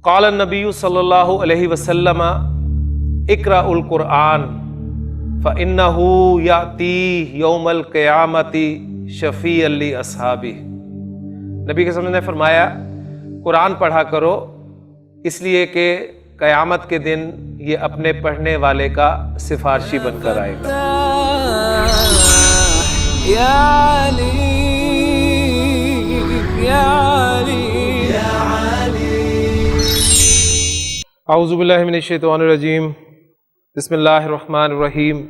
قال النبی صلی اللہ علیہ وسلم اقرأ القرآن فإنہ یأتی یوم القیامۃ شفیعا لأصحابہ۔ نبی کے نے فرمایا قرآن پڑھا کرو، اس لیے کہ قیامت کے دن یہ اپنے پڑھنے والے کا سفارشی بن کر آئے گا۔ یا علی یا علی یا علی۔ اعوذ باللہ من الشیطان الرجیم، بسم اللہ الرحمن الرحیم۔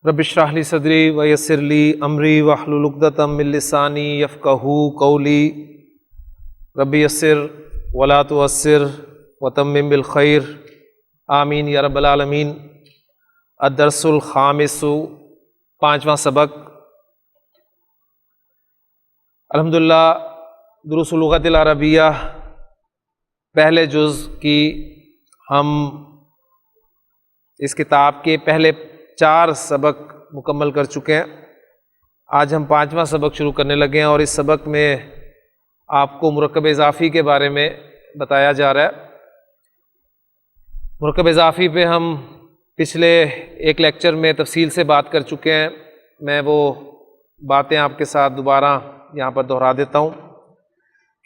رب اشرح لی صدری ویسر لی امری واحلل عقدۃ من لسانی یفقہوا قولی، رب یسر ولا تعسر وتمم بالخیر، آمین یا رب العالمین۔ الدرس الخامس، پانچواں سبق۔ الحمدللہ دروس اللغۃ العربیہ پہلے جز کی ہم اس کتاب کے پہلے 4 سبق مکمل کر چکے ہیں۔ آج ہم 5واں سبق شروع کرنے لگے ہیں، اور اس سبق میں آپ کو مرکب اضافی کے بارے میں بتایا جا رہا ہے۔ مرکب اضافی پہ ہم پچھلے ایک لیکچر میں تفصیل سے بات کر چکے ہیں، میں وہ باتیں آپ کے ساتھ دوبارہ یہاں پر دہرا دیتا ہوں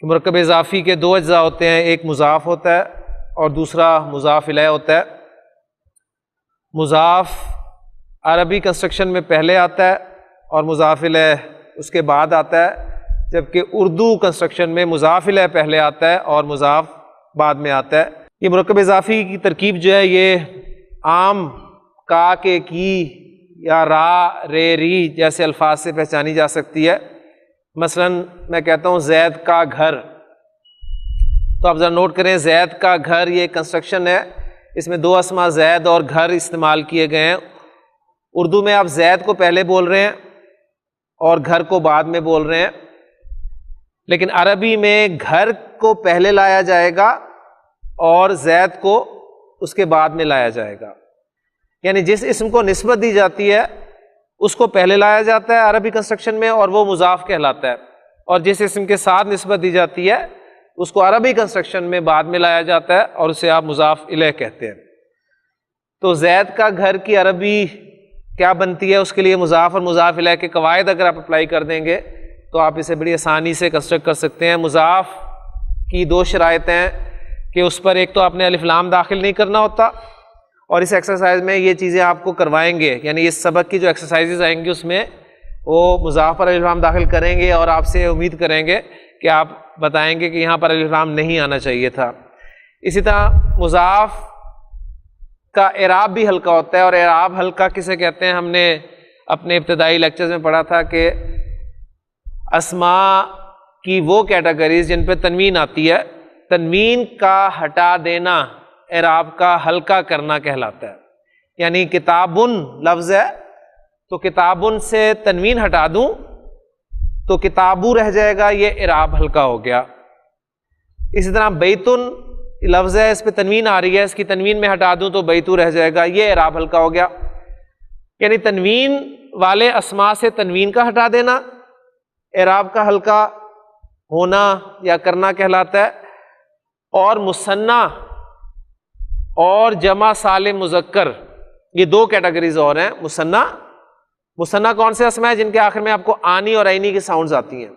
کہ مرکب اضافی کے 2 اجزاء ہوتے ہیں، ایک مضاف ہوتا ہے اور دوسرا مضاف الیہ ہوتا ہے۔ مضاف عربی کنسٹرکشن میں پہلے آتا ہے اور مضاف الیہ اس کے بعد آتا ہے، جبکہ اردو کنسٹرکشن میں مضاف الیہ پہلے آتا ہے اور مضاف بعد میں آتا ہے۔ یہ مرکب اضافی کی ترکیب جو ہے یہ عام کا کے کی یا را رے ری جیسے الفاظ سے پہچانی جا سکتی ہے۔ مثلا میں کہتا ہوں زید کا گھر، تو آپ ذرا نوٹ کریں زید کا گھر یہ کنسٹرکشن ہے، اس میں 2 اسما زید اور گھر استعمال کیے گئے ہیں۔ اردو میں آپ زید کو پہلے بول رہے ہیں اور گھر کو بعد میں بول رہے ہیں، لیکن عربی میں گھر کو پہلے لایا جائے گا اور زید کو اس کے بعد میں لایا جائے گا، یعنی جس اسم کو نسبت دی جاتی ہے اس کو پہلے لایا جاتا ہے عربی کنسٹرکشن میں اور وہ مضاف کہلاتا ہے، اور جس اسم کے ساتھ نسبت دی جاتی ہے اس کو عربی کنسٹرکشن میں بعد میں لایا جاتا ہے اور اسے آپ مضاف الیہ کہتے ہیں۔ تو زید کا گھر کی عربی کیا بنتی ہے، اس کے لیے مضاف اور مضاف الیہ کے قواعد اگر آپ اپلائی کر دیں گے تو آپ اسے بڑی آسانی سے کنسٹرکٹ کر سکتے ہیں۔ مضاف کی 2 شرائط ہیں کہ اس پر ایک تو آپ نے الف لام داخل نہیں کرنا ہوتا، اور اس ایکسرسائز میں یہ چیزیں آپ کو کروائیں گے، یعنی اس سبق کی جو ایکسرسائزز آئیں گی اس میں وہ مضاف پر الف لام داخل کریں گے اور آپ سے امید کریں گے کہ آپ بتائیں گے کہ یہاں پر الف لام نہیں آنا چاہیے تھا۔ اسی طرح مضاف کا اعراب بھی ہلکا ہوتا ہے، اور اعراب ہلکا کسے کہتے ہیں ہم نے اپنے ابتدائی لیکچرز میں پڑھا تھا کہ اسماء کی وہ کیٹیگریز جن پہ تنوین آتی ہے، تنوین کا ہٹا دینا اعراب کا ہلکا کرنا کہلاتا ہے۔ یعنی کتابن لفظ ہے تو کتابن سے تنوین ہٹا دوں تو کتابو رہ جائے گا، یہ اعراب ہلکا ہو گیا۔ اسی طرح بیتن لفظ ہے، اس پہ تنوین آ رہی ہے، اس کی تنوین میں ہٹا دوں تو بیتو رہ جائے گا، یہ اعراب ہلکا ہو گیا۔ یعنی تنوین والے اسماء سے تنوین کا ہٹا دینا اعراب کا ہلکا ہونا یا کرنا کہلاتا ہے۔ اور مثنیٰ اور جمع سالم مذکر یہ 2 کیٹیگریز اور ہیں۔ مثنیٰ کون سے اسماء ہیں جن کے آخر میں آپ کو آنی اور عینی کی ساؤنڈز آتی ہیں،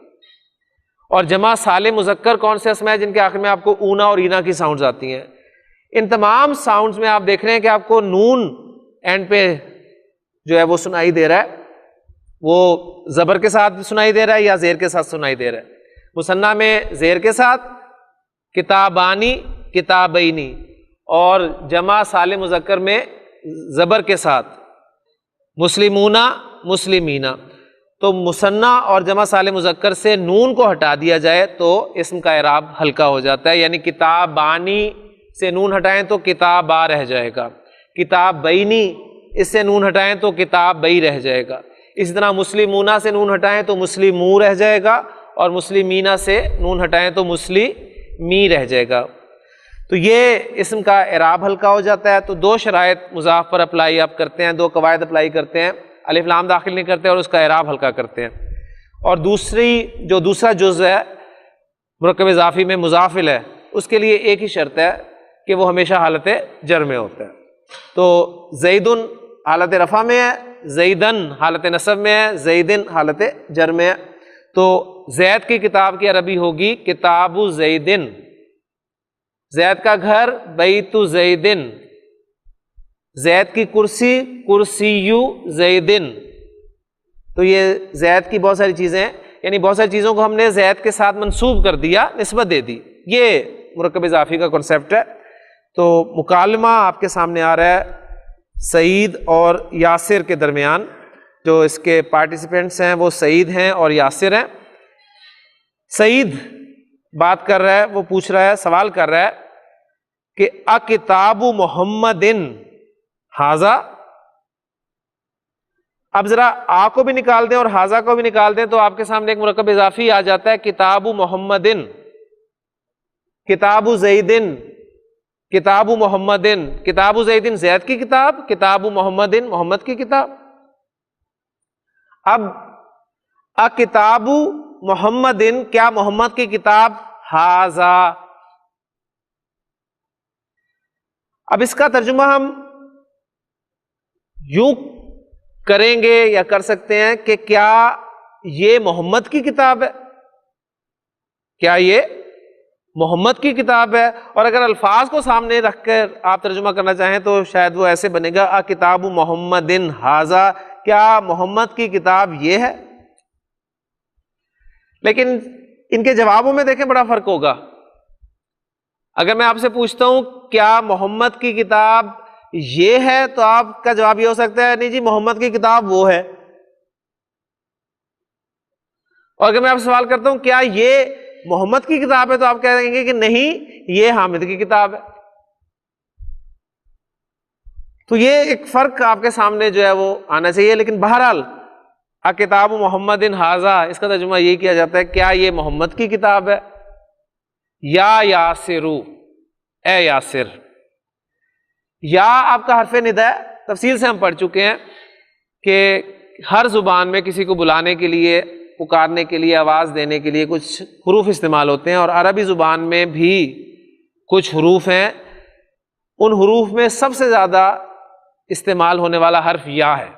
اور جمع سالم مذکر کون سے اسماء ہیں جن کے آخر میں آپ کو اونا اور اینا کی ساؤنڈز آتی ہیں۔ ان تمام ساؤنڈز میں آپ دیکھ رہے ہیں کہ آپ کو نون اینڈ پہ جو ہے وہ سنائی دے رہا ہے، وہ زبر کے ساتھ سنائی دے رہا ہے یا زیر کے ساتھ سنائی دے رہا ہے۔ مثنیٰ میں زیر کے ساتھ کتابانی کتابینی، اور جمع سالم مذکر میں زبر کے ساتھ مسلمونا مسلمینا۔ تو مثنیٰ اور جمع سالم مذکر سے نون کو ہٹا دیا جائے تو اسم کا اعراب ہلکا ہو جاتا ہے، یعنی کتابانی سے نون ہٹائیں تو کتابا رہ جائے گا، کتابینی اس سے نون ہٹائیں تو کتابئی رہ جائے گا۔ اسی طرح مسلمونا سے نون ہٹائیں تو مسلمو رہ جائے گا، اور مسلمینا سے نون ہٹائیں تو مسلمی رہ جائے گا۔ تو یہ اسم کا اعراب ہلکا ہو جاتا ہے۔ تو 2 شرائط مضاف پر اپلائی آپ کرتے ہیں، 2 قواعد اپلائی کرتے ہیں، الف لام داخل نہیں کرتے اور اس کا اعراب ہلکا کرتے ہیں۔ اور دوسرا جز ہے مرکب اضافی میں مضافل ہے اس کے لیے ایک ہی شرط ہے کہ وہ ہمیشہ حالت جر میں ہوتا ہے. تو زیدن حالت رفع میں ہے، زیدن حالت نصب میں ہے، زیدن حالت جر میں ہے. تو زید کی کتاب کی عربی ہوگی کتاب زیدن، زید کا گھر بیت زیدن، زید کی کرسی کرسی زیدن. تو یہ زید کی بہت ساری چیزیں ہیں، یعنی بہت ساری چیزوں کو ہم نے زید کے ساتھ منسوب کر دیا، نسبت دے دی. یہ مرکب اضافی کا کنسیپٹ ہے. تو مکالمہ آپ کے سامنے آ رہا ہے سعید اور یاسر کے درمیان. جو اس کے پارٹیسپینٹس ہیں وہ سعید ہیں اور یاسر ہیں. سعید بات کر رہا ہے، وہ پوچھ رہا ہے، سوال کر رہا ہے کہ اکتاب محمد ھذا. اب ذرا آ کو بھی نکال دیں اور ھذا کو بھی نکال دیں تو آپ کے سامنے ایک مرکب اضافی آ جاتا ہے کتاب محمد، کتاب زیدن، کتاب محمد. کتاب زیدن زید کی کتاب، کتاب محمد محمد کی کتاب. اب کتاب محمد، کیا محمد کی کتاب؟ ھذا. اب اس کا ترجمہ ہم یوں کریں گے یا کر سکتے ہیں کہ کیا یہ محمد کی کتاب ہے؟ کیا یہ محمد کی کتاب ہے؟ اور اگر الفاظ کو سامنے رکھ کر آپ ترجمہ کرنا چاہیں تو شاید وہ ایسے بنے گا کتاب محمد ھذا، کیا محمد کی کتاب یہ ہے؟ لیکن ان کے جوابوں میں دیکھیں بڑا فرق ہوگا. اگر میں آپ سے پوچھتا ہوں کیا محمد کی کتاب یہ ہے تو آپ کا جواب یہ ہو سکتا ہے نہیں جی محمد کی کتاب وہ ہے. اور اگر میں آپ سے سوال کرتا ہوں کیا یہ محمد کی کتاب ہے تو آپ کہہ دیں گے کہ نہیں یہ حامد کی کتاب ہے. تو یہ ایک فرق آپ کے سامنے جو ہے وہ آنا چاہیے. لیکن بہرحال کتاب محمد ھذا اس کا ترجمہ یہی کیا جاتا ہے کیا یہ محمد کی کتاب ہے؟ یا یاسرو، اے یاسر. یا آپ کا حرف ندا ہے. تفصیل سے ہم پڑھ چکے ہیں کہ ہر زبان میں کسی کو بلانے کے لیے، پکارنے کے لیے، آواز دینے کے لیے کچھ حروف استعمال ہوتے ہیں، اور عربی زبان میں بھی کچھ حروف ہیں. ان حروف میں سب سے زیادہ استعمال ہونے والا حرف یا ہے.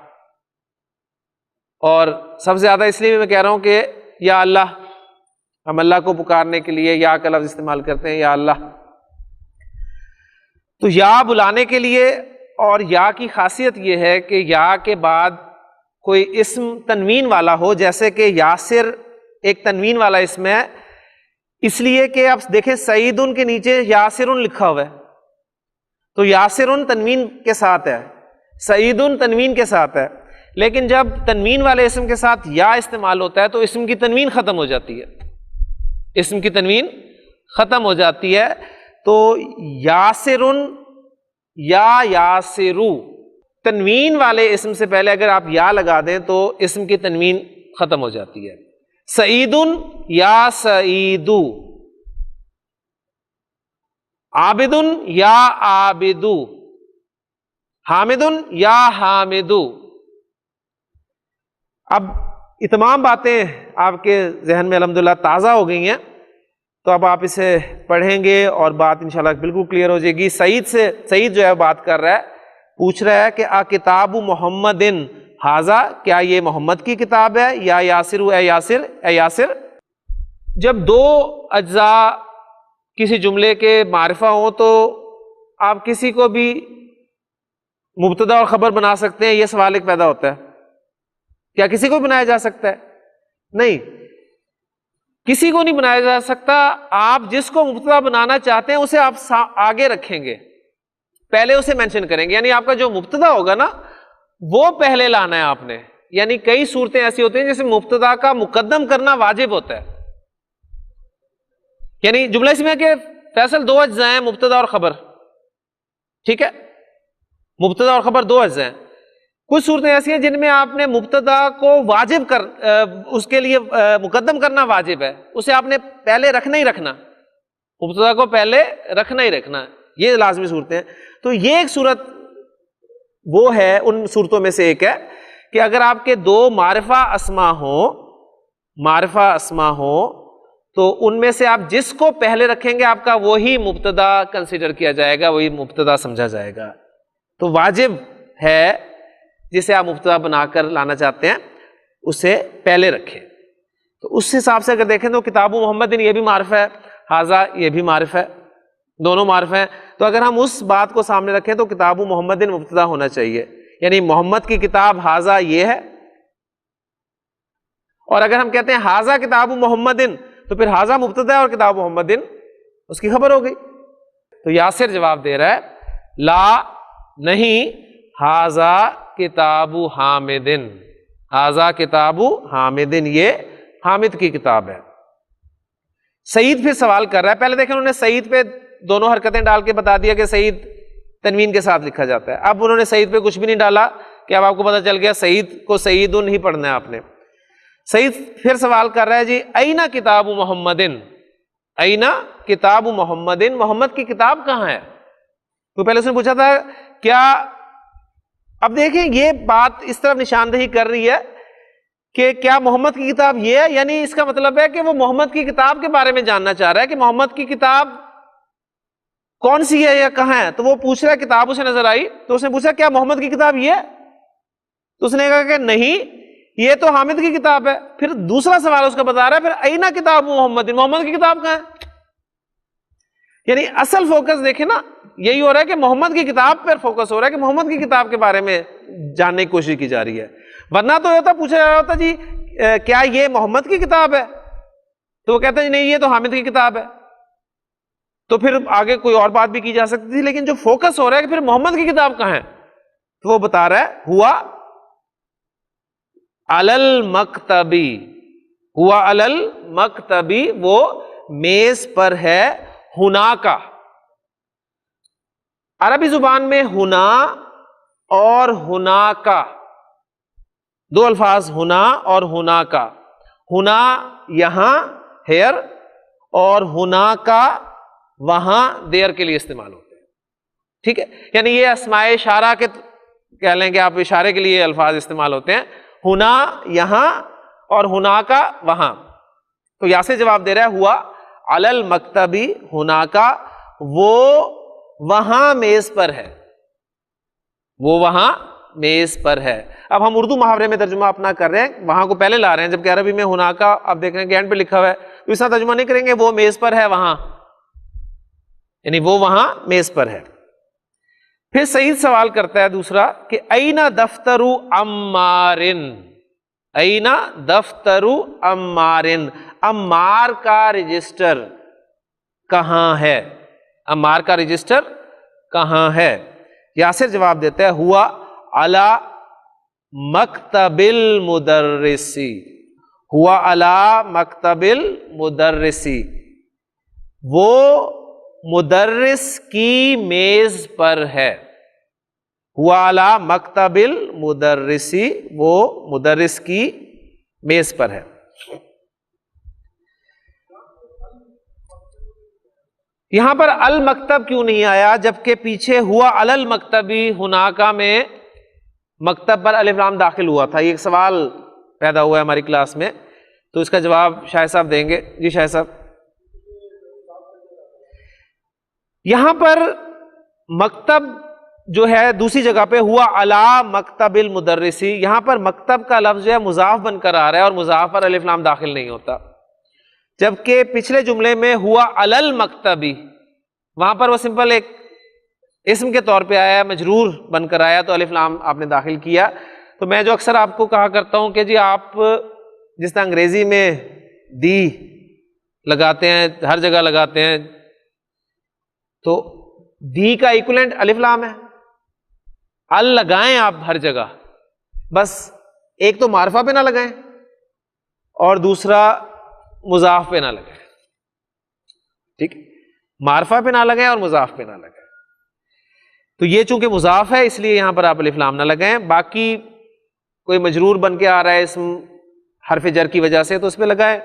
اور سب سے زیادہ اس لیے میں کہہ رہا ہوں کہ یا اللہ، ہم اللہ کو پکارنے کے لیے یا کا لفظ استعمال کرتے ہیں، یا اللہ. تو یا بلانے کے لیے، اور یا کی خاصیت یہ ہے کہ یا کے بعد کوئی اسم تنوین والا ہو، جیسے کہ یاسر ایک تنوین والا اسم ہے، اس لیے کہ آپ دیکھیں سعیدن کے نیچے یاسرن لکھا ہوا ہے، تو یاسرن تنوین کے ساتھ ہے، سعیدن تنوین کے ساتھ ہے. لیکن جب تنوین والے اسم کے ساتھ یا استعمال ہوتا ہے تو اسم کی تنوین ختم ہو جاتی ہے، اسم کی تنوین ختم ہو جاتی ہے. تو یاسرن یا یاسرو، تنوین والے اسم سے پہلے اگر آپ یا لگا دیں تو اسم کی تنوین ختم ہو جاتی ہے. سعیدن یا سعیدو، عابدن یا عابدو، حامدن یا حامدو. اب یہ تمام باتیں آپ کے ذہن میں الحمدللہ تازہ ہو گئی ہیں، تو اب آپ اسے پڑھیں گے اور بات انشاءاللہ بالکل کلیئر ہو جائے گی. سعید جو ہے بات کر رہا ہے، پوچھ رہا ہے کہ کتاب محمد ھذا، کیا یہ محمد کی کتاب ہے؟ یا یاسر، اے یاسر، اے یاسر. جب دو اجزاء کسی جملے کے معرفہ ہوں تو آپ کسی کو بھی مبتدا اور خبر بنا سکتے ہیں. یہ سوال ایک پیدا ہوتا ہے، کیا کسی کو بنایا جا سکتا ہے؟ نہیں، کسی کو نہیں بنایا جا سکتا. آپ جس کو مبتدا بنانا چاہتے ہیں اسے آپ آگے رکھیں گے، پہلے اسے مینشن کریں گے. یعنی آپ کا جو مبتدا ہوگا نا وہ پہلے لانا ہے آپ نے. یعنی کئی صورتیں ایسی ہوتی ہیں جیسے مبتدا کا مقدم کرنا واجب ہوتا ہے. یعنی جملہ اس میں کہ فیصل دو اجزاء ہیں، مبتدا اور خبر، ٹھیک ہے، مبتدا اور خبر دو اجزاء ہیں. کچھ صورتیں ایسی ہیں جن میں آپ نے مبتدا کو واجب اس کے لیے مقدم کرنا واجب ہے، اسے آپ نے پہلے رکھنا ہی رکھنا، مبتدا کو پہلے رکھنا ہی رکھنا، یہ لازمی صورتیں ہیں. تو یہ ایک صورت وہ ہے، ان صورتوں میں سے ایک ہے کہ اگر آپ کے دو معرفہ اسما ہوں تو ان میں سے آپ جس کو پہلے رکھیں گے آپ کا وہی مبتدا کنسیڈر کیا جائے گا، وہی مبتدا سمجھا جائے گا. تو واجب ہے جسے آپ مبتدا بنا کر لانا چاہتے ہیں اسے پہلے رکھیں. تو اس حساب سے اگر دیکھیں تو کتاب محمد یہ بھی معرف ہے، حاذا یہ بھی معرف ہے، دونوں معرف ہیں. تو اگر ہم اس بات کو سامنے رکھیں تو کتاب محمد مبتدا ہونا چاہیے، یعنی محمد کی کتاب حاذا یہ ہے. اور اگر ہم کہتے ہیں حاذا کتاب محمد تو پھر حاذا مبتدا ہے اور کتاب محمد اس کی خبر ہو گئی. تو یاسر جواب دے رہا ہے لا نہیں، حاذا کتاب حامد، حاذا کتاب حامد یہ حامد کی کتاب ہے. سعید پھر سوال کر رہا ہے، پہلے دیکھیں انہوں نے سعید پہ دونوں حرکتیں ڈال کے بتا دیا کہ سعید تنوین کے ساتھ لکھا جاتا ہے. اب انہوں نے سعید پہ کچھ بھی نہیں ڈالا کہ اب آپ کو پتہ چل گیا سعید کو سعیدن ہی پڑھنا ہے آپ نے. سعید پھر سوال کر رہا ہے جی اینا کتاب محمد، اینا کتاب محمد، محمد کی کتاب کہاں ہے؟ تو پہلے اس نے پوچھا تھا کیا، اب دیکھیں یہ بات اس طرح نشاندہی کر رہی ہے کہ کیا محمد کی کتاب یہ ہے، یعنی اس کا مطلب ہے کہ وہ محمد کی کتاب کے بارے میں جاننا چاہ رہا ہے کہ محمد کی کتاب کون سی ہے یا کہاں ہے. تو وہ پوچھ رہا ہے، کتاب اسے نظر آئی تو اس نے پوچھا کیا محمد کی کتاب یہ ہے؟ تو اس نے کہا کہ نہیں یہ تو حامد کی کتاب ہے. پھر دوسرا سوال اس کا بتا رہا ہے پھر اینا کتاب محمد، محمد کی کتاب کہاں ہے؟ یعنی اصل فوکس دیکھیں نا یہی ہو رہا ہے کہ محمد کی کتاب پر فوکس ہو رہا ہے کہ محمد کی کتاب کے بارے میں جاننے کی کوشش کی جا رہی ہے. ورنہ تو ہوتا پوچھا جا رہا ہوتا جی کیا یہ محمد کی کتاب ہے، تو وہ کہتے ہیں نہیں یہ تو حامد کی کتاب ہے. تو پھر آگے کوئی اور بات بھی کی جا سکتی تھی، لیکن جو فوکس ہو رہا ہے کہ پھر محمد کی کتاب کہاں ہے تو وہ بتا رہا ہے ہوا علل مکتبی، ہوا علل مکتبی وہ میز پر ہے، ہنا کا. عربی زبان میں ہنا اور ہنا کا دو الفاظ، ہنا اور ہنا کا. ہنا یہاں ہیئر اور ہنا کا وہاں دیر کے لیے استعمال ہوتے ہیں. ٹھیک ہے، یعنی یہ اسماء اشارہ کے کہہ لیں کہ آپ اشارے کے لیے الفاظ استعمال ہوتے ہیں، ہنا یہاں اور ہنا کا وہاں. تو یہاں سے جواب دے رہا ہے ہوا علل مکتبی ہنا کا، وہ وہاں میز پر ہے، وہ وہاں میز پر ہے. اب ہم اردو محاورے میں ترجمہ اپنا کر رہے ہیں، وہاں کو پہلے لا رہے ہیں، جبکہ عربی میں ہنا کا آپ دیکھ رہے ہیں کہ اینڈ پہ لکھا ہوا ہے، تو اس طرح ترجمہ نہیں کریں گے وہ میز پر ہے وہاں، یعنی وہ وہاں میز پر ہے. پھر سعید سوال کرتا ہے دوسرا کہ اینا دفتر عمارن، اینا دفتر عمارن، عمار کا رجسٹر کہاں ہے، عمار کا رجسٹر کہاں ہے؟ یاسر جواب دیتا ہے ہوا علی مکتب المدرسی، ہوا علی مکتب المدرسی، وہ مدرس کی میز پر ہے. ہوا علی مکتب المدرسی، وہ مدرس کی میز پر ہے. یہاں پر المکتب کیوں نہیں آیا جبکہ پیچھے ہوا علی المکتبی ہناکا میں مکتب پر الف لام داخل ہوا تھا؟ یہ ایک سوال پیدا ہوا ہے ہماری کلاس میں، تو اس کا جواب شاہ صاحب دیں گے. جی شاہ صاحب، یہاں پر مکتب جو ہے دوسری جگہ پہ ہوا علی مکتب المدرسی، یہاں پر مکتب کا لفظ جو ہے مضاف بن کر آ رہا ہے اور مضاف پر الف لام داخل نہیں ہوتا، جبکہ پچھلے جملے میں ہوا علی المکتبی وہاں پر وہ سمپل ایک اسم کے طور پہ آیا، مجرور بن کر آیا، تو الف لام آپ نے داخل کیا. تو میں جو اکثر آپ کو کہا کرتا ہوں کہ جی آپ جس طرح انگریزی میں دی لگاتے ہیں، ہر جگہ لگاتے ہیں، تو دی کا ایکولنٹ الف لام ہے، ال لگائیں آپ ہر جگہ، بس ایک تو معرفہ پہ نہ لگائیں اور دوسرا مضاف پہ نہ لگائیں. ٹھیک، معرفہ پہ نہ لگائیں اور مضاف پہ نہ لگائیں. تو یہ چونکہ مضاف ہے اس لیے یہاں پر آپ الف لام نہ لگائیں، باقی کوئی مجرور بن کے آ رہا ہے اسم حرف جر کی وجہ سے تو اس پہ لگائیں.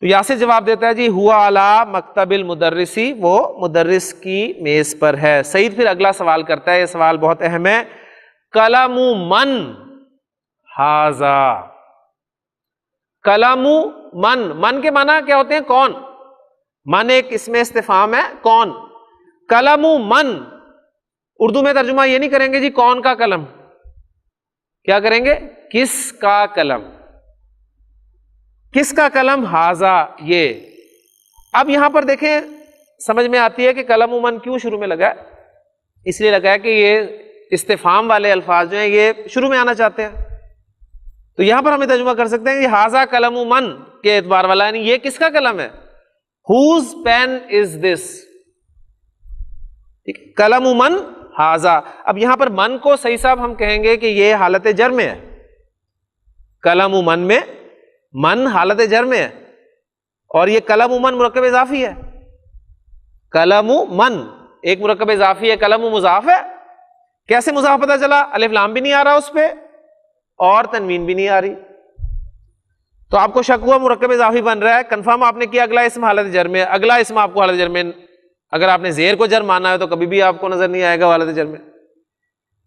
تو یہاں سے جواب دیتا ہے جی ہوا علی مکتب المدرسی، وہ مدرس کی میز پر ہے. سعید پھر اگلا سوال کرتا ہے، یہ سوال بہت اہم ہے، قلم من ھذا، قلم من, من کے معنی کیا ہوتے ہیں؟ کون. من ایک اسم استفہام ہے, کون. قلم من, اردو میں ترجمہ یہ نہیں کریں گے جی کون کا قلم, کیا کریں گے؟ کس کا قلم. کس کا قلم؟ ہاذا, یہ. اب یہاں پر دیکھیں سمجھ میں آتی ہے کہ قلم من کیوں شروع میں لگا ہے. اس لیے لگا ہے کہ یہ استفہام والے الفاظ جو ہیں یہ شروع میں آنا چاہتے ہیں. تو یہاں پر ہمیں ترجمہ کر سکتے ہیں کہ ہاذا قلم من کے اعتبار والا, یعنی یہ کس کا قلم ہے؟ whose pen is this. قلم من ہاذا. اب یہاں پر من کو صحیح صاحب ہم کہیں گے کہ یہ حالت جر میں ہے. قلم من میں من حالت جر میں ہے, اور یہ قلم من مرکب اضافی ہے. قلم من ایک مرکب اضافی ہے, قلم مضاف ہے. کیسے مضاف پتہ چلا؟ الف لام بھی نہیں آ رہا اس پہ اور تنوین بھی نہیں آ رہی. تو آپ کو شک ہوا مرکب اضافی بن رہا ہے, کنفرم آپ نے کیا اگلا اسم حالت جر میں, اگلا اسم آپ کو حالت جر میں, اگر آپ نے زیر کو جر مانا ہے تو کبھی بھی آپ کو نظر نہیں آئے گا حالت جر میں.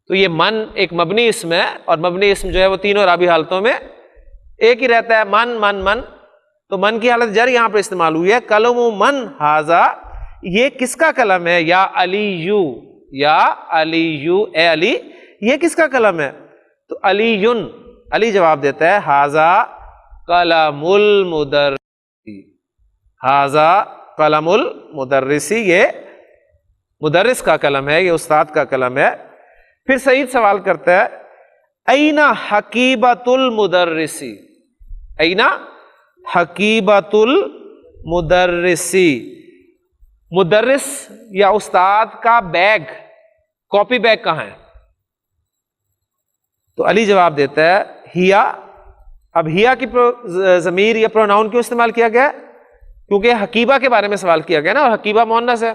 تو یہ من ایک مبنی اسم ہے, اور مبنی اسم جو ہے وہ تینوں اعرابی حالتوں میں ایک ہی رہتا ہے, من من من. تو من کی حالت جر یہاں پر استعمال ہوئی ہے. قلم من ہاذا, یہ کس کا قلم ہے؟ یا علی یو, یا علی یو, اے علی یہ کس کا قلم ہے؟ تو علی یون, علی جواب دیتا ہے ہاذا قلم المدرسی. ہاذا قلم المدرسی, یہ مدرس کا قلم ہے, یہ استاد کا قلم ہے. پھر سعید سوال کرتا ہے اینا حقیبۃ المدرسی. اینا حقیبۃ المدرسی, مدرس یا استاد کا بیگ, کاپی بیگ کہاں ہے؟ تو علی جواب دیتا ہے ہیا. اب ہیا کی ضمیر یا پروناؤن کیوں استعمال کیا گیا؟ کیونکہ حقیبہ کے بارے میں سوال کیا گیا نا, اور حقیبہ مؤنث ہے.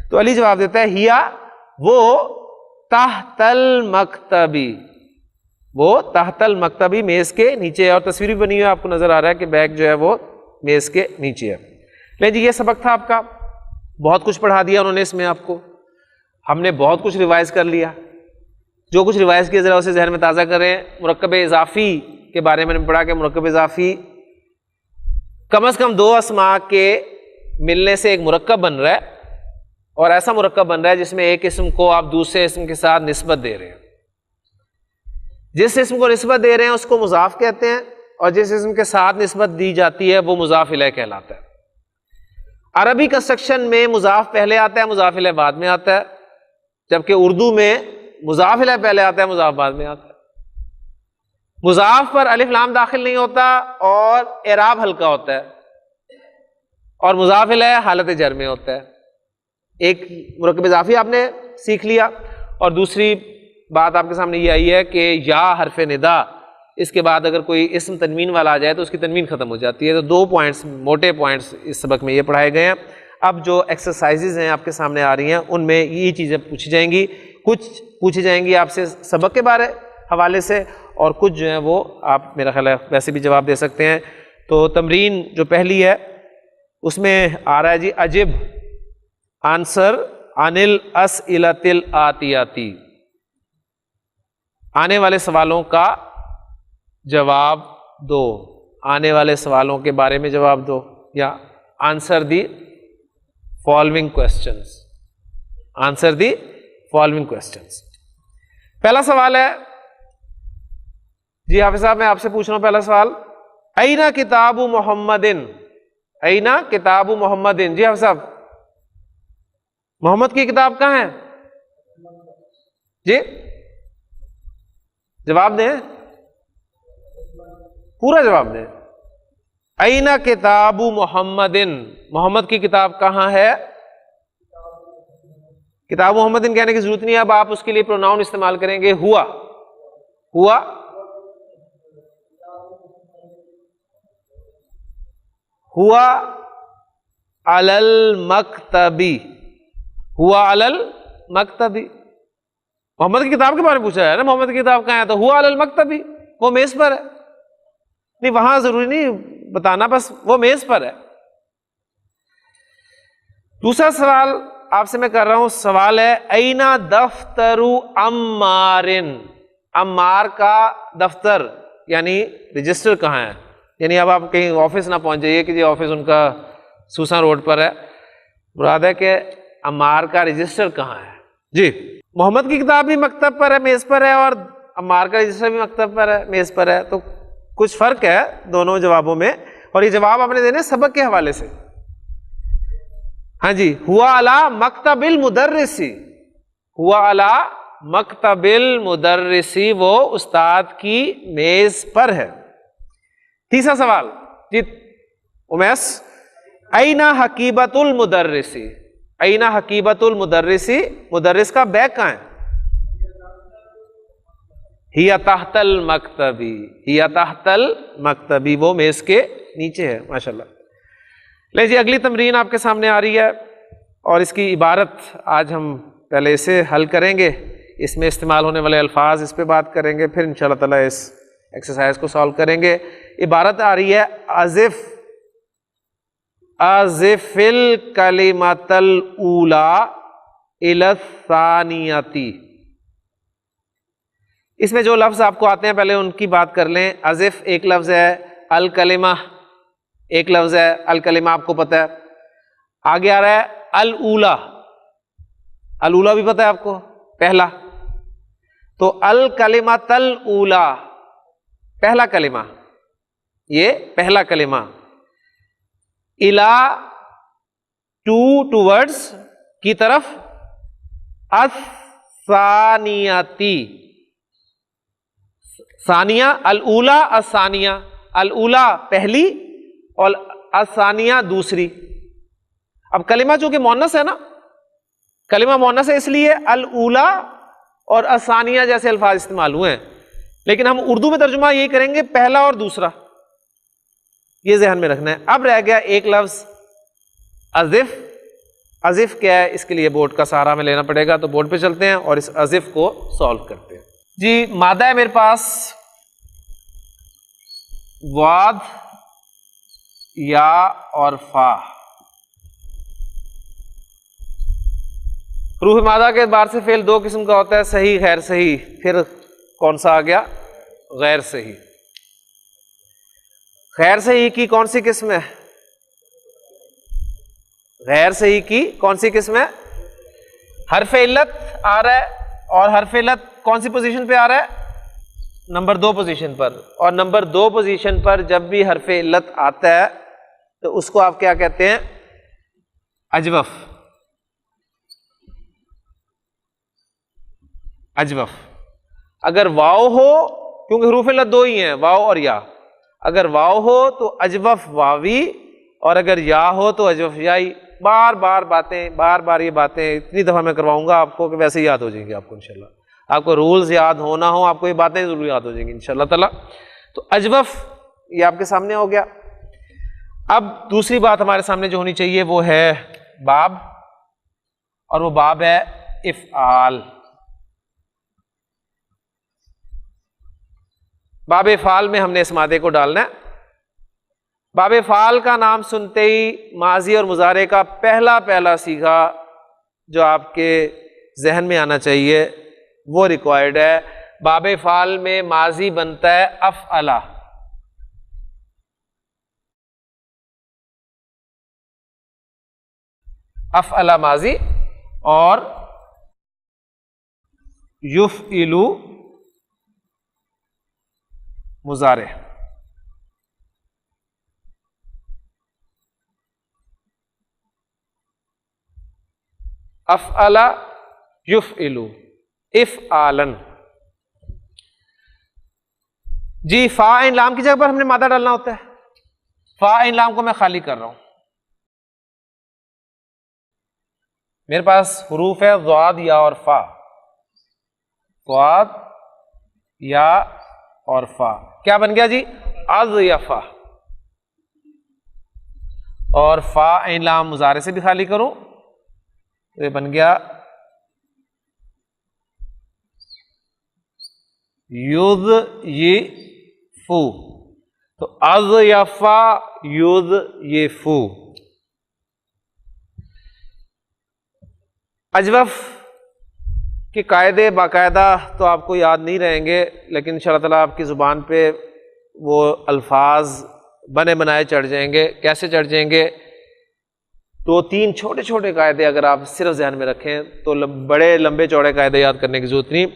تو علی جواب دیتا ہے ہیا وہ تحت المکتبی, وہ تحت المکتبی میز کے نیچے ہے. اور تصویر بھی بنی ہوئی ہے, آپ کو نظر آ رہا ہے کہ بیگ جو ہے وہ میز کے نیچے ہے. لیں جی, یہ سبق تھا آپ کا, بہت کچھ پڑھا دیا انہوں نے اس میں آپ کو. ہم نے بہت کچھ ریوائز کر لیا. جو کچھ ریوائز کیا ذرا اسے ذہن میں تازہ کریں. مرکب اضافی کے بارے میں نے پڑھا کہ مرکب اضافی کم از کم دو اسماء کے ملنے سے ایک مرکب بن رہا ہے, اور ایسا مرکب بن رہا ہے جس میں ایک اسم کو آپ دوسرے اسم کے ساتھ نسبت دے رہے ہیں. جس اسم کو نسبت دے رہے ہیں اس کو مضاف کہتے ہیں, اور جس اسم کے ساتھ نسبت دی جاتی ہے وہ مضاف الیہ کہلاتا ہے. عربی کنسٹرکشن میں مضاف پہلے آتا ہے, مضاف الیہ بعد میں آتا ہے, جبکہ اردو میں مضاف الیہ پہلے آتا ہے, مضاف بعد میں آتا ہے. مضاف پر الف لام داخل نہیں ہوتا اور اعراب ہلکا ہوتا ہے, اور مضاف الیہ حالت جر میں ہوتا ہے. ایک مرکب اضافی آپ نے سیکھ لیا, اور دوسری بات آپ کے سامنے یہ آئی ہے کہ یا حرف ندا, اس کے بعد اگر کوئی اسم تنوین والا آ جائے تو اس کی تنوین ختم ہو جاتی ہے. تو دو پوائنٹس, موٹے پوائنٹس اس سبق میں یہ پڑھائے گئے ہیں. اب جو ایکسرسائزز ہیں آپ کے سامنے آ رہی ہیں ان میں یہ چیزیں پوچھی جائیں گی. کچھ پوچھی جائیں گی آپ سے سبق کے بارے حوالے سے, اور کچھ جو ہیں وہ آپ میرا خیال ہے ویسے بھی جواب دے سکتے ہیں. تو تمرین جو پہلی ہے اس میں آ رہا ہے جی عجب آنسر عن الاسئلۃ الآتیاتی, آنے والے سوالوں کا جواب دو, آنے والے سوالوں کے بارے میں جواب دو, یا answer the following questions, answer the following questions. پہلا سوال ہے جی حافظ صاحب, میں آپ سے پوچھ رہا ہوں پہلا سوال, اینا کتاب محمدن, اینا کتاب محمدن. جی حافظ صاحب, محمد کی کتاب کہاں ہے؟ جی جواب دیں, پورا جواب دیں. اینا کتاب محمدن, محمد کی کتاب کہاں ہے؟ کتاب محمدن کہنے کی ضرورت نہیں ہے, اب آپ اس کے لیے پروناؤن استعمال کریں گے ہوا. ہوا ہوا علی المکتبی, ہوا علی المکتبی. محمد کی کتاب کے بارے میں پوچھا ہے نا, محمد کی کتاب کہاں ہے, تو ہوا علی المکتبی, وہ میز پر ہے. نہیں وہاں ضروری نہیں بتانا, بس وہ میز پر ہے. دوسرا سوال آپ سے میں کر رہا ہوں, سوال ہے اینا دفتر عمار, عمار کا دفتر یعنی رجسٹر کہاں ہے, یعنی اب آپ کہیں آفس نہ پہنچ جائیے کہ جی آفس ان کا سوسا روڈ پر ہے، مراد ہے کہ عمار کا رجسٹر کہاں ہے. جی محمد کی کتاب بھی مکتب پر ہے، میز پر ہے، اور عمار کا رجسٹر بھی مکتب پر ہے، میز پر ہے، تو کچھ فرق ہے دونوں جوابوں میں، اور یہ جواب آپ نے دینے سبق کے حوالے سے. ہاں جی، ہوا علی مکتب المدرسی، ہوا علی مکتب المدرسی، وہ استاد کی میز پر ہے. تیسرا سوال جی امیس، این حقیبت المدرسی، این حقیبت المدرسی، مدرس کا بیگ کہاں ہے؟ ہی تحت المکتبی، ہی تحت المکتبی، وہ میز کے نیچے ہے. ماشاءاللہ. لے جی اگلی تمرین آپ کے سامنے آ رہی ہے، اور اس کی عبارت آج ہم پہلے اسے حل کریں گے، اس میں استعمال ہونے والے الفاظ اس پہ بات کریں گے، پھر انشاءاللہ تعالیٰ اس ایکسرسائز کو سالو کریں گے. عبارت آ رہی ہے ازف، ازف الکلمۃ الاولی الی الثانیۃ. اس میں جو لفظ آپ کو آتے ہیں پہلے ان کی بات کر لیں. ازف ایک لفظ ہے، الکلمہ ایک لفظ ہے، الکلمہ آپ کو پتہ ہے. آگے آ رہا ہے الاولی، الاولی بھی پتہ ہے آپ کو، پہلا. تو الکلمۃ الاولی، پہلا کلمہ، یہ پہلا کلمہ. الا ٹوورڈز کی طرف، الثانیتی، ثانیہ، الاولی الثانیہ، الاولی پہلی اور الثانیہ دوسری. اب کلمہ چونکہ مؤنث ہے نا، کلمہ مؤنث ہے اس لیے الاولی اور الثانیہ جیسے الفاظ استعمال ہوئے ہیں، لیکن ہم اردو میں ترجمہ یہی کریں گے پہلا اور دوسرا، یہ ذہن میں رکھنا ہے. اب رہ گیا ایک لفظ ازف. ازف کیا ہے؟ اس کے لیے بورڈ کا سہارا میں لینا پڑے گا، تو بورڈ پہ چلتے ہیں اور اس ازف کو سالو کرتے ہیں. جی مادہ ہے میرے پاس واد، یا اور فا. حروف مادہ کے اعتبار سے فعل دو قسم کا ہوتا ہے، صحیح غیر صحیح. پھر کون سا آ گیا؟ غیر صحیح. غیر صحیح کی کون سی قسم ہے؟ غیر صحیح کی کون سی قسم ہے؟ حرف علت آ رہا ہے، اور حرف علت کون سی پوزیشن پہ آ رہا ہے؟ نمبر 2 پوزیشن پر. اور نمبر 2 پوزیشن پر جب بھی حرف علت آتا ہے تو اس کو آپ کیا کہتے ہیں؟ اجوف. اجوف. اگر واو ہو، کیونکہ حروف علت 2 ہی ہیں، واو اور یا، اگر واو ہو تو اجوف واوی، اور اگر یا ہو تو اجوف یائی. بار بار یہ باتیں اتنی دفعہ میں کرواؤں گا آپ کو کہ ویسے ہی یاد ہو جائیں گے آپ کو انشاءاللہ. آپ کو رولز یاد ہونا ہو، آپ کو یہ باتیں ضرور یاد ہو جائیں گی انشاءاللہ تعالی. تو اجوف یہ آپ کے سامنے ہو گیا. اب دوسری بات ہمارے سامنے جو ہونی چاہیے وہ ہے باب، اور وہ باب ہے افعال. باب افعال میں ہم نے اس مادے کو ڈالنا ہے. باب افعال کا نام سنتے ہی ماضی اور مضارع کا پہلا صیغہ جو آپ کے ذہن میں آنا چاہیے وہ ریکوائرڈ ہے. باب افعال میں ماضی بنتا ہے افعلا، افعلا ماضی، اور یفعلو مضارع. افعلا یفعلو افعالن. جی فا عین لام کی جگہ پر ہم نے مادہ ڈالنا ہوتا ہے. فا عین لام کو میں خالی کر رہا ہوں. میرے پاس حروف ہے ضاد، یا اور فا. ضاد، یا اور فا. کیا بن گیا جی؟ اضیفا. اور فا عین لام مضارع سے بھی خالی کروں تو یہ بن گیا یضیفو. تو اضیفا یضیفو. اجوف کے قاعدے باقاعدہ تو آپ کو یاد نہیں رہیں گے، لیکن انشاءاللہ تعالیٰ آپ کی زبان پہ وہ الفاظ بنے بنائے چڑھ جائیں گے. کیسے چڑھ جائیں گے؟ 2-3 چھوٹے چھوٹے قاعدے اگر آپ صرف ذہن میں رکھیں تو بڑے لمبے چوڑے قاعدے یاد کرنے کی ضرورت نہیں.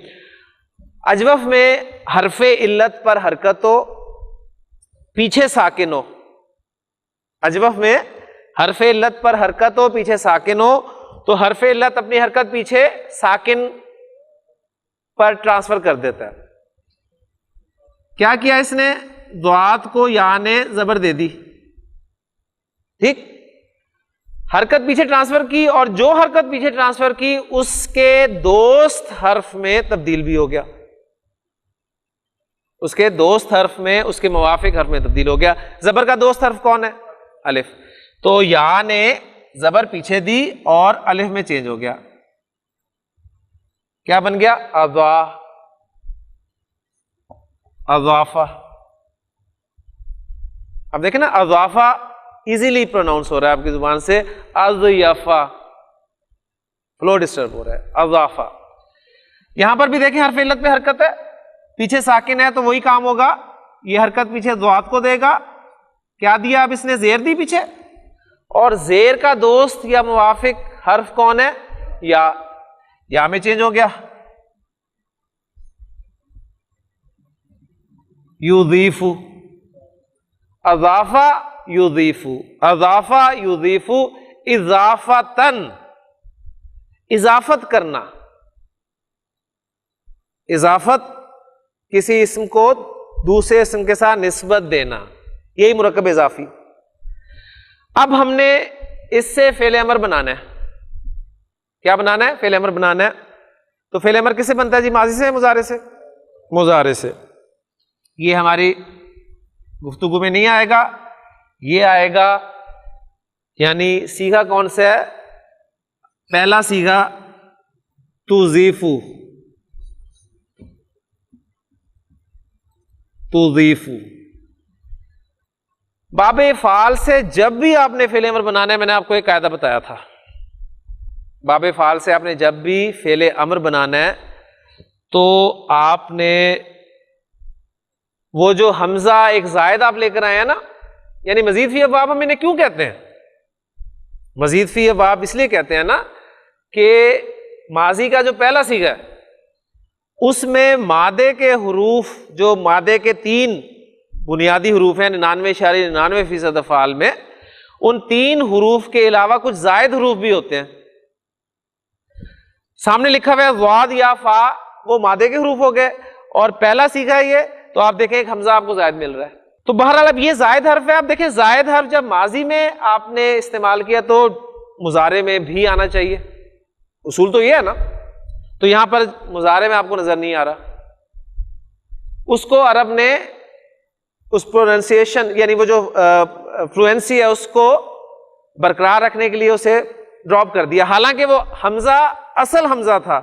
اجوف میں حرف علت پر حرکت ہو پیچھے ساکن ہو. اجوف میں حرف علت پر حرکت ہو پیچھے ساکن ہو تو حرف علت اپنی حرکت پیچھے ساکن پر ٹرانسفر کر دیتا ہے. کیا کیا اس نے؟ ضاد کو یا نے زبر دے دی. ٹھیک، حرکت پیچھے ٹرانسفر کی، اور جو حرکت پیچھے ٹرانسفر کی اس کے دوست حرف میں تبدیل بھی ہو گیا. اس کے دوست حرف میں، اس کے موافق حرف میں تبدیل ہو گیا. زبر کا دوست حرف کون ہے؟ الف. تو یا نے زبر پیچھے دی اور الف میں چینج ہو گیا. کیا بن گیا؟ اضافہ. اب دیکھیں نا، اضافہ ایزیلی پروناؤنس ہو رہا ہے آپ کی زبان سے. اضیافہ فلو ڈسٹرب ہو رہا ہے. اضافہ. یہاں پر بھی دیکھیں حرف علت پہ حرکت ہے، پیچھے ساکن ہے تو وہی کام ہوگا. یہ حرکت پیچھے ضاد کو دے گا. کیا دیا اب اس نے؟ زیر دی پیچھے. اور زیر کا دوست یا موافق حرف کون ہے؟ یا میں چینج ہو گیا. یضیف. اضافہ یضیف. اضافہ یضیف. اضافتن اضافت کرنا. اضافت کسی اسم کو دوسرے اسم کے ساتھ نسبت دینا، یہی مرکب اضافی. اب ہم نے اس سے فعل امر بنانا ہے. کیا بنانا ہے؟ فعل امر بنانا ہے. تو فعل امر کس سے بنتا ہے جی؟ ماضی سے، مضارع سے؟ مضارع سے. یہ ہماری گفتگو میں نہیں آئے گا، یہ آئے گا. یعنی صیغہ کون سا ہے؟ پہلا صیغہ تضیف. تضیف. باب افعال سے جب بھی آپ نے فعل امر بنانا ہے، میں نے آپ کو ایک قاعدہ بتایا تھا، باب افعال سے آپ نے جب بھی فعل امر بنانا ہے تو آپ نے وہ جو حمزہ ایک زائد آپ لے کر آئے ہیں نا، یعنی مزید فی ابواب ہم انہیں کیوں کہتے ہیں؟ مزید فی ابواب اس لیے کہتے ہیں نا کہ ماضی کا جو پہلا صیغہ ہے اس میں مادے کے حروف، جو مادے کے 3 بنیادی حروف ہیں 99.99% افعال میں، ان 3 حروف کے علاوہ کچھ زائد حروف بھی ہوتے ہیں. سامنے لکھا ہوا ہے ضاد یا فا، وہ مادے کے حروف ہو گئے، اور پہلا صیغہ ہے یہ، تو آپ دیکھیں ایک حمزہ آپ کو زائد مل رہا ہے. تو بہرحال اب یہ زائد حرف ہے. آپ دیکھیں زائد حرف جب ماضی میں آپ نے استعمال کیا تو مضارع میں بھی آنا چاہیے، اصول تو یہ ہے نا. تو یہاں پر مضارع میں آپ کو نظر نہیں آ رہا. اس کو عرب نے اس پروننسیشن، یعنی وہ جو فلوئنسی ہے اس کو برقرار رکھنے کے لیے اسے ڈراپ کر دیا. حالانکہ وہ حمزہ اصل حمزہ تھا،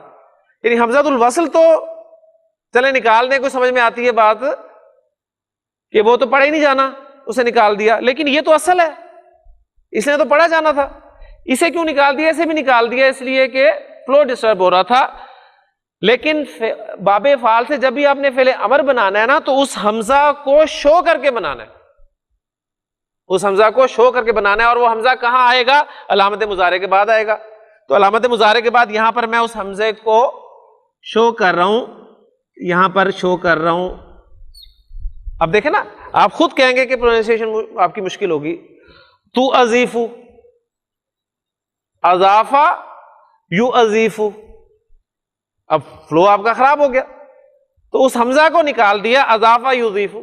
یعنی حمزہ الوصل تو چلے نکالنے کو سمجھ میں آتی ہے بات کہ وہ تو پڑھا ہی نہیں جانا، اسے نکال دیا. لیکن یہ تو اصل ہے، اس نے تو پڑھا جانا تھا. اسے کیوں نکال دیا؟ اسے بھی نکال دیا اس لیے کہ فلو ڈسٹرب ہو رہا تھا. لیکن باب افعال سے جب بھی آپ نے فعل امر بنانا ہے نا تو اس حمزہ کو شو کر کے بنانا ہے، اس حمزہ کو شو کر کے بنانا ہے. اور وہ حمزہ کہاں آئے گا؟ علامت مضارع کے بعد آئے گا. تو علامت مضارع کے بعد یہاں پر میں اس حمزے کو شو کر رہا ہوں، یہاں پر شو کر رہا ہوں. اب دیکھیں نا، آپ خود کہیں گے کہ پروننسیشن آپ کی مشکل ہوگی. تو اضیف، اضافہ یو اضیف. اب فلو آپ کا خراب ہو گیا، تو اس حمزہ کو نکال دیا اضافہ یضیف.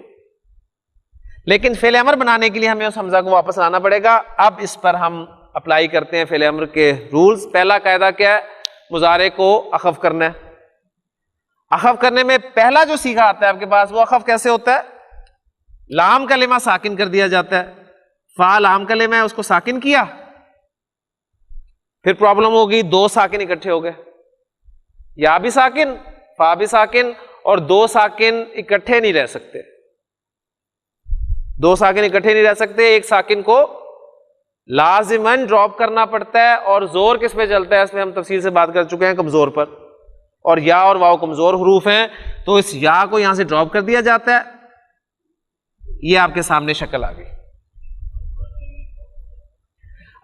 لیکن فعل امر بنانے کے لیے ہمیں اس حمزہ کو واپس لانا پڑے گا. اب اس پر ہم اپلائی کرتے ہیں فعل امر کے رولز. پہلا قاعدہ کیا ہے؟ مضارع کو اخف کرنا ہے. اخف کرنے میں پہلا جو صیغہ آتا ہے آپ کے پاس، وہ اخف کیسے ہوتا ہے؟ لام کلمہ ساکن کر دیا جاتا ہے. فا لام کلمہ ہے، اس کو ساکن کیا، پھر پرابلم ہوگی 2 ساکن اکٹھے ہو گئے، یا بھی ساکن فا بھی ساکن، اور 2 ساکن اکٹھے نہیں رہ سکتے. 2 ساکن اکٹھے نہیں رہ سکتے. ایک ساکن کو لازماً ڈراپ کرنا پڑتا ہے. اور زور کس پہ چلتا ہے؟ اس میں ہم تفصیل سے بات کر چکے ہیں، کمزور پر. اور یا اور واو کمزور حروف ہیں، تو اس یا کو یہاں سے ڈراپ کر دیا جاتا ہے. یہ آپ کے سامنے شکل آ گئی.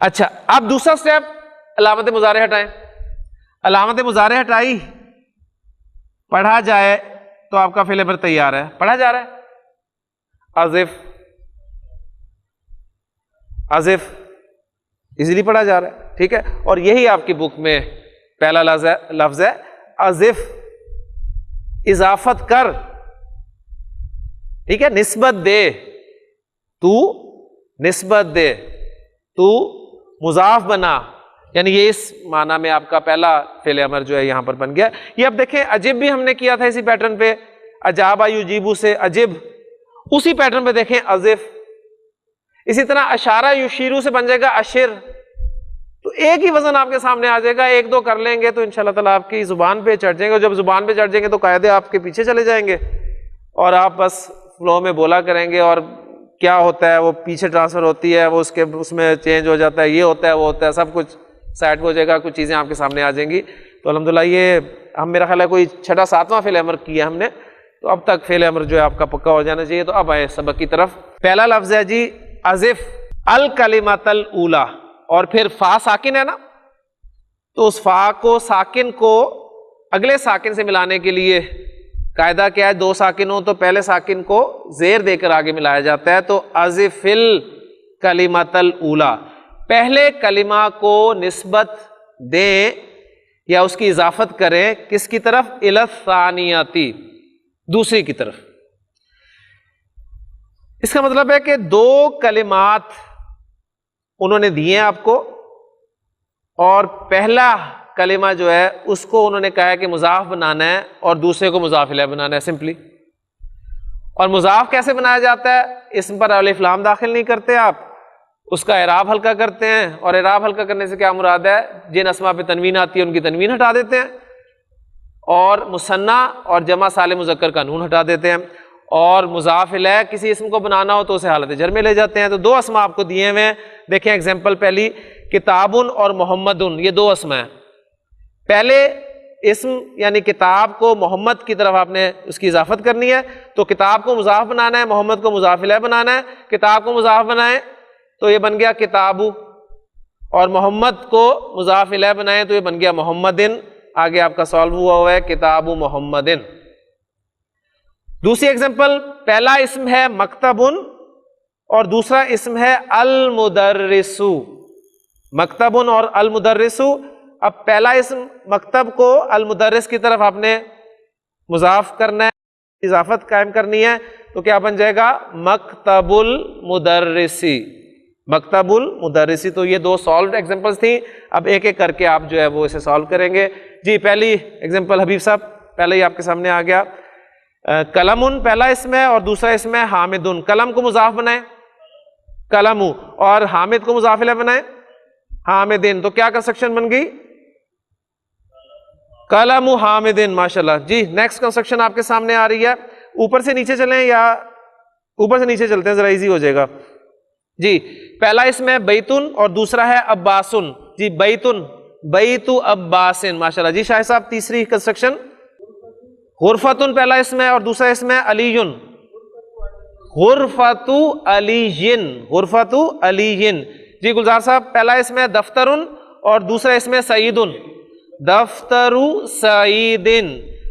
اچھا اب دوسرا سٹیپ علامت مضارع ہٹائیں. علامت مضارع ہٹائی, پڑھا جائے تو آپ کا فعل امر تیار ہے. پڑھا جا رہا ہے ازف, ازف ایزیلی پڑھا جا رہا ہے, ٹھیک ہے. اور یہی آپ کی بک میں پہلا لفظ ہے ازف, اضافت کر, ٹھیک ہے, نسبت دے, تو نسبت دے, تو مضاف بنا, یعنی یہ اس معنی میں آپ کا پہلا فعل امر جو ہے یہاں پر بن گیا. یہ اب دیکھیں عجب بھی ہم نے کیا تھا اسی پیٹرن پہ, اجابا یجیبو سے عجب, اسی پیٹرن پہ دیکھیں ازف. اسی طرح اشارہ یشیرو سے بن جائے گا اشر. تو ایک ہی وزن آپ کے سامنے آ جائے گا, ایک دو کر لیں گے تو انشاءاللہ تعالیٰ آپ کی زبان پہ چڑھ جائیں گے, اور جب زبان پہ چڑھ جائیں گے تو قاعدے آپ کے پیچھے چلے جائیں گے اور آپ بس فلو میں بولا کریں گے, اور کیا ہوتا ہے وہ پیچھے ٹرانسفر ہوتی ہے, وہ اس میں چینج ہو جاتا ہے, یہ ہوتا ہے وہ ہوتا ہے, سب کچھ سائڈ ہو جائے گا, کچھ چیزیں آپ کے سامنے آ جائیں گی. تو الحمدللہ یہ ہم میرا خیال ہے کوئی 6واں فعل امر کیا ہم نے, تو اب تک فعل امر جو ہے آپ کا پکا ہو جانا چاہیے. تو اب آئے سبق کی طرف. پہلا لفظ ہے جی ازف الکلمۃ الاولی, اور پھر فا ساکن ہے نا, تو اس فا کو ساکن کو اگلے ساکن سے ملانے کے لیے قاعدہ کیا ہے, دو ساکن ہو تو پہلے ساکن کو زیر دے کر آگے ملایا جاتا ہے. تو ازف الکلمۃ الاولی, پہلے کلمہ کو نسبت دیں یا اس کی اضافت کریں کس کی طرف, الی الثانیتی, دوسری کی طرف. اس کا مطلب ہے کہ دو کلمات انہوں نے دیے ہیں آپ کو, اور پہلا کلمہ جو ہے اس کو انہوں نے کہا ہے کہ مضاف بنانا ہے اور دوسرے کو مضاف الیہ بنانا ہے سمپلی. اور مضاف کیسے بنایا جاتا ہے, اسم پر الف لام داخل نہیں کرتے آپ, اس کا اعراب ہلکا کرتے ہیں, اور اعراب ہلکا کرنے سے کیا مراد ہے, جن اسماء پہ تنوین آتی ہے ان کی تنوین ہٹا دیتے ہیں, اور مثنی اور جمع سالم مذکر کا نون ہٹا دیتے ہیں, اور مضاف الیہ کسی اسم کو بنانا ہو تو اسے حالت جر میں لے جاتے ہیں. تو دو اسماء آپ کو دیے ہوئے ہیں, دیکھیں ایگزامپل پہلی, کتابن اور محمدن, یہ دو اسماء ہیں. پہلے اسم یعنی کتاب کو محمد کی طرف آپ نے اس کی اضافت کرنی ہے, تو کتاب کو مضاف بنانا ہے, محمد کو مضاف الیہ بنانا ہے. کتاب کو مضاف بنائیں تو یہ بن گیا کتابو, اور محمد کو مضاف الیہ بنائیں تو یہ بن گیا محمدن. آگے آپ کا سالو ہوا ہے کتاب محمدن. دوسری ایگزامپل, پہلا اسم ہے مکتبن اور دوسرا اسم ہے المدرسو, مکتبن اور المدرسو. اب پہلا اسم مکتب کو المدرس کی طرف آپ نے مضاف کرنا ہے, اضافت قائم کرنی ہے, تو کیا بن جائے گا, مکتب المدرسی, مکتب المدرسی. تو یہ دو سالوڈ ایگزامپلس تھیں. اب ایک ایک کر کے آپ جو ہے وہ اسے سالو کریں گے. جی پہلی ایگزامپل حبیب صاحب پہلے ہی آپ کے سامنے آ گیا, قلمن پہلا اسم ہے اور دوسرا اسم ہے حامدن. قلم کو مضاف بنائیں قلم, اور حامد کو مضاف الیہ بنائیں حامدن. تو کیا کنسٹرکشن بن گئی, قلم حامدن. ماشاءاللہ. جی نیکسٹ کنسٹرکشن آپ کے سامنے آ رہی ہے, اوپر سے نیچے چلیں یا اوپر سے نیچے چلتے ہیں, ذرا ایزی ہو جائے گا. جی پہلا اسم ہے بیتن اور دوسرا ہے عباسن. جی بیتن, بیت عباسن. ماشاءاللہ. جی شاہد صاحب تیسری کنسٹرکشن, غرفتن پہلا اسم ہے اور دوسرا اسم ہے علیٌ, غرفت علیٌ, غرفت علیٌ. جی گلزار صاحب پہلا اسم ہے دفترن اور دوسرا اسم ہے سعیدن, دفتر سعیدن.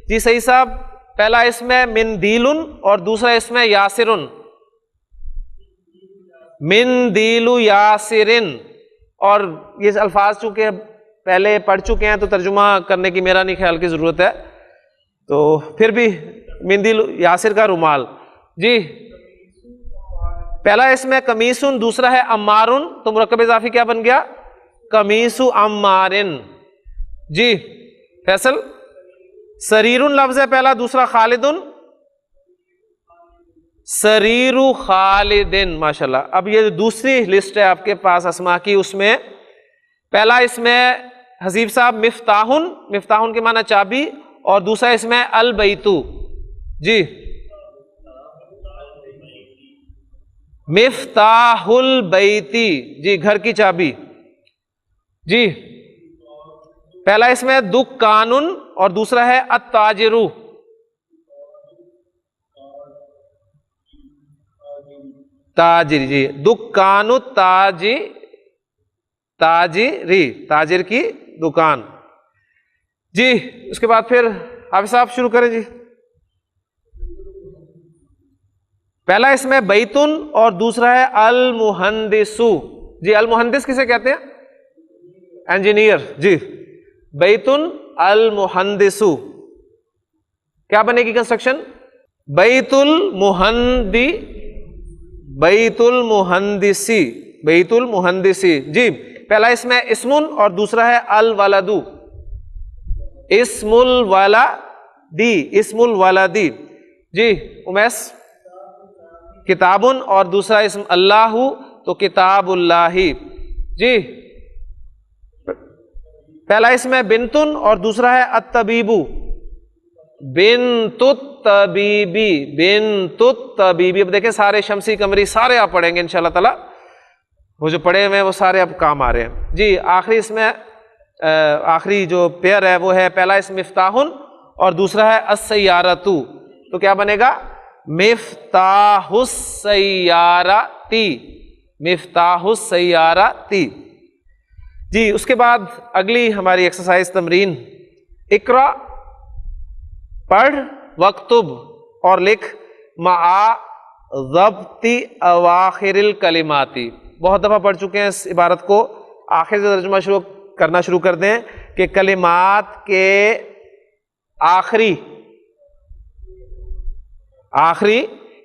جی صحیح صاحب پہلا اسم ہے مندیلن اور دوسرا اسم ہے یاسرن, مندیل یاسرن. اور یہ الفاظ چونکہ پہلے پڑھ چکے ہیں تو ترجمہ کرنے کی میرا نہیں خیال کی ضرورت ہے, تو پھر بھی مندیل یاسر کا رومال. جی پہلا اسم ہے قمیصن, دوسرا ہے عمارن, تو مرکب اضافی کیا بن گیا, قمیص عمارن. جی فیصل, سریرن لفظ ہے پہلا, دوسرا خالدن, سریر خالدن. ماشاءاللہ. اب یہ دوسری لسٹ ہے آپ کے پاس اسماء کی, اس میں پہلا اسم ہے حسیب صاحب مفتاحن, مفتاحن کے معنی چابی, اور دوسرا اسم ہے البیتو. جی مفتاح البیتی, جی گھر کی چابی. جی پہلا اسم ہے دکانن اور دوسرا ہے التاجرو, تاجر. جی دکان التاجر, تاجری، تاجر کی دکان. جی اس کے بعد پھر حافظ صاحب شروع کریں. جی پہلا اس میں بیتن اور دوسرا ہے المہندسو. جی المہندس کسے کہتے ہیں؟ انجینئر. جی بیتن المہندسو کیا بنے گی کنسٹرکشن؟ بیت المہندی، بیت المہندسی، بیت المہندسی. جی پہلا اس میں اسمن اور دوسرا ہے الولدو، اسم الولدی، اسم الولدی. جی امیس کتابن اور دوسرا اسم اللہ تو کتاب اللہ. جی پہلا اس میں بنتن اور دوسرا ہے الطبیبو، بنت الطبیبی، بنت الطبیبی. اب دیکھیں سارے شمسی قمری سارے آپ پڑھیں گے انشاءاللہ تعالی، وہ جو پڑھے ہوئے ہیں وہ سارے اب کام آ رہے ہیں. جی آخری اس میں آخری جو پیئر ہے وہ ہے پہلا اس مفتاحن اور دوسرا ہے السیارتو، تو کیا بنے گا؟ مفتاح السیارتی، مفتاح السیارتی. جی اس کے بعد اگلی ہماری ایکسرسائز تمرین، اقرا پڑھ، وکتب اور لکھ، مع ضبط اواخر الکلماتی. بہت دفعہ پڑھ چکے ہیں اس عبارت کو، آخر سے ترجمہ کرنا شروع کر دیں کہ کلمات کے آخری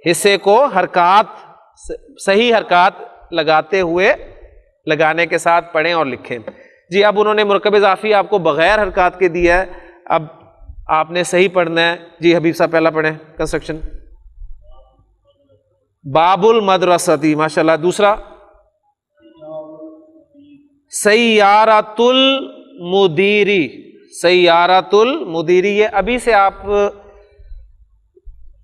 حصے کو حرکات، صحیح حرکات لگاتے ہوئے، لگانے کے ساتھ پڑھیں اور لکھیں. جی اب انہوں نے مرکب اضافی آپ کو بغیر حرکات کے دیا ہے، اب آپ نے صحیح پڑھنا ہے. جی حبیب صاحب پہلا پڑھیں کنسٹرکشن. باب المدرستی، ماشاءاللہ. دوسرا سیارۃ المدیری، سیارۃ المدیری. یہ ابھی سے آپ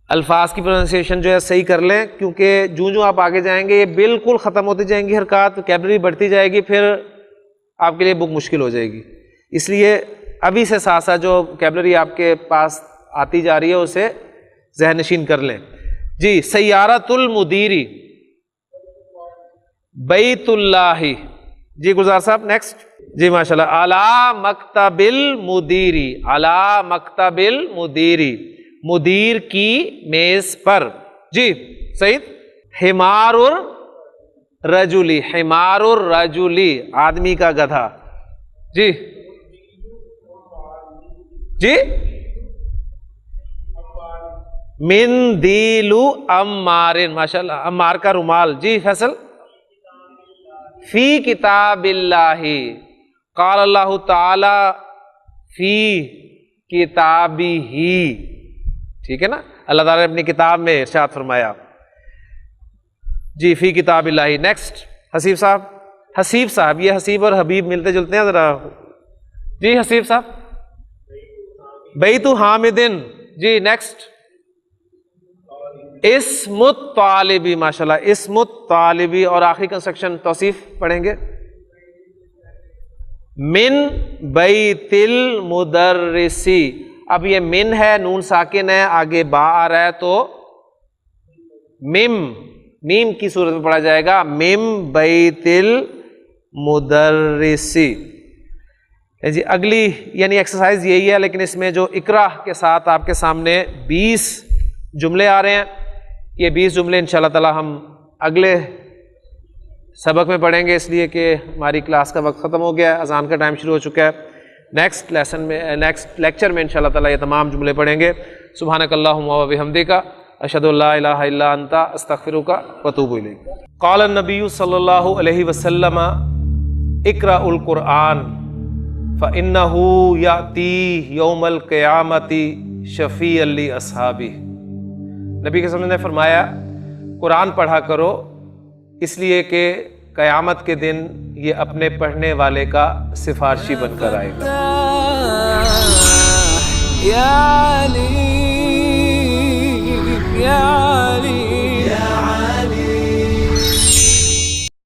الفاظ کی پروننسیشن جو ہے صحیح کر لیں، کیونکہ جو آپ آگے جائیں گے یہ بالکل ختم ہوتی جائیں گی حرکات، ووکیبلری بڑھتی جائے گی، پھر آپ کے لیے بک مشکل ہو جائے گی. اس لیے ابھی سے ساتھ ساتھ جو ووکیبلری آپ کے پاس آتی جا رہی ہے اسے ذہن نشین کر لیں. جی سیارۃ المدیری، بیت اللہ. جی گلزار صاحب نیکسٹ. جی ماشاءاللہ. علی مکتب المدیری، علی مکتب المدیری، مدیر کی میز پر. جی سعید. حمار الرجلی، حمار الرجلی آدمی کا گدھا. جی جی مندیل عمار، ماشاءاللہ عمار کا رومال. جی فیصل. فی کتاب اللہ، قال اللہ تعالی فی کتابی ہی. ٹھیک ہے نا، اللہ تعالیٰ نے اپنی کتاب میں ارشاد فرمایا. جی فی کتاب اللہ. نیکسٹ حسیب صاحب. حسیب صاحب، یہ حسیب اور حبیب ملتے جلتے ہیں ذرا. جی حسیب صاحب. بیت حامدن. جی نیکسٹ. اسم الطالبی، ماشاءاللہ اسم الطالبی. اور آخری کنسٹرکشن توصیف پڑھیں گے. من بیت المدرسی. اب یہ من ہے، نون ساکن ہے، آگے با آ رہا ہے تو میم کی صورت میں پڑھا جائے گا. مم بیت المدرسی. جی اگلی یعنی ایکسرسائز یہی ہے، لیکن اس میں جو اقرا کے ساتھ آپ کے سامنے 20 جملے آ رہے ہیں. یہ 20 جملے انشاءاللہ تعالی ہم اگلے سبق میں پڑھیں گے، اس لیے کہ ہماری کلاس کا وقت ختم ہو گیا ہے، اذان کا ٹائم شروع ہو چکا ہے. نیکسٹ لیسن میں، نیکسٹ لیکچر میں انشاءاللہ تعالی یہ تمام جملے پڑھیں گے. سبحانک اللہم و بحمدک، اشہد ان لا الہ الا انت، استغفرک و اتوب الیک. قال النبی صلی اللہ علیہ وسلم اقرأ القرآن فإنه یأتی یوم القیامۃ شفیعا لاصحابہ. نبی کے وسلم نے فرمایا قرآن پڑھا کرو، اس لیے کہ قیامت کے دن یہ اپنے پڑھنے والے کا سفارشی بن کر آئے گا. یا علی یا